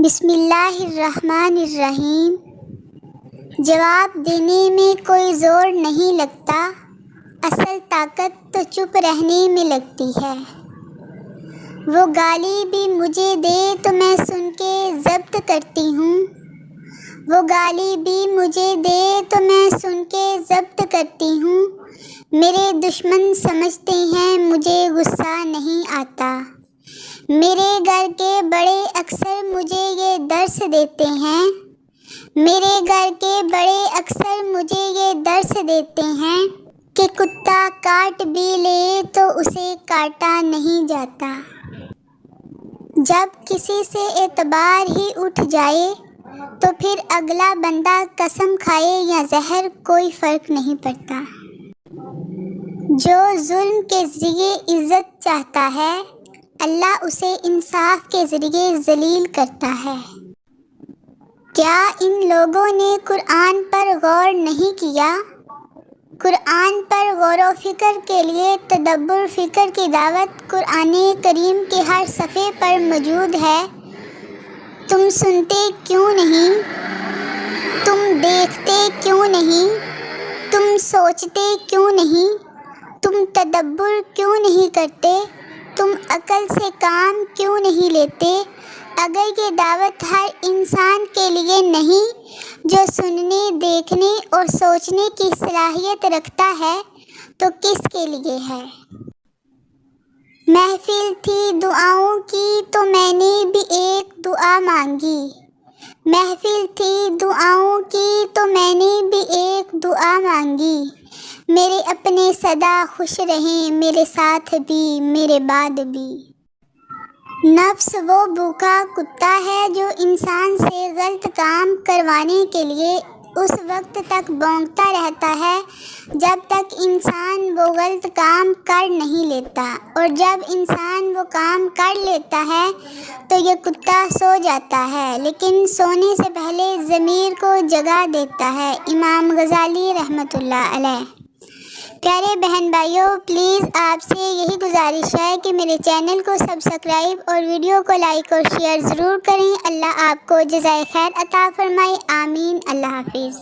بسم اللہ الرحمن الرحیم۔ جواب دینے میں کوئی زور نہیں لگتا، اصل طاقت تو چپ رہنے میں لگتی ہے۔ وہ گالی بھی مجھے دے تو میں سن کے ضبط کرتی ہوں، وہ گالی بھی مجھے دے تو میں سن کے ضبط کرتی ہوں۔ میرے دشمن سمجھتے ہیں مجھے غصہ نہیں آتا، میرے گھر کے بڑے اکثر مجھے یہ درس دیتے ہیں، میرے گھر کے بڑے اکثر مجھے یہ درس دیتے ہیں کہ کتا کاٹ بھی لے تو اسے کاٹا نہیں جاتا۔ جب کسی سے اعتبار ہی اٹھ جائے تو پھر اگلا بندہ قسم کھائے یا زہر کوئی فرق نہیں پڑتا۔ جو ظلم کے ذریعے عزت چاہتا ہے، اللہ اسے انصاف کے ذریعے ذلیل کرتا ہے۔ کیا ان لوگوں نے قرآن پر غور نہیں کیا؟ قرآن پر غور و فکر کے لیے تدبر فکر کی دعوت قرآن کریم کے ہر صفحے پر موجود ہے۔ تم سنتے کیوں نہیں؟ تم دیکھتے کیوں نہیں؟ تم سوچتے کیوں نہیں؟ تم تدبر کیوں نہیں کرتے؟ تم عقل سے کام کیوں نہیں لیتے؟ اگر یہ دعوت ہر انسان کے لیے نہیں جو سننے، دیکھنے اور سوچنے کی صلاحیت رکھتا ہے تو کس کے لیے ہے؟ محفل تھی دعاؤں کی تو میں نے بھی ایک دعا مانگی، محفل تھی دعاؤں کی تو میں نے بھی ایک دعا مانگی۔ میرے اپنے سدا خوش رہیں، میرے ساتھ بھی میرے بعد بھی۔ نفس وہ بھوکا کتا ہے جو انسان سے غلط کام کروانے کے لیے اس وقت تک بھونکتا رہتا ہے جب تک انسان وہ غلط کام کر نہیں لیتا، اور جب انسان وہ کام کر لیتا ہے تو یہ کتا سو جاتا ہے، لیکن سونے سے پہلے ضمیر کو جگا دیتا ہے۔ امام غزالی رحمۃ اللہ علیہ۔ پیارے بہن بھائیوں، پلیز آپ سے یہی گزارش ہے کہ میرے چینل کو سبسکرائب اور ویڈیو کو لائک اور شیئر ضرور کریں۔ اللہ آپ کو جزائے خیر عطا فرمائے، آمین۔ اللہ حافظ۔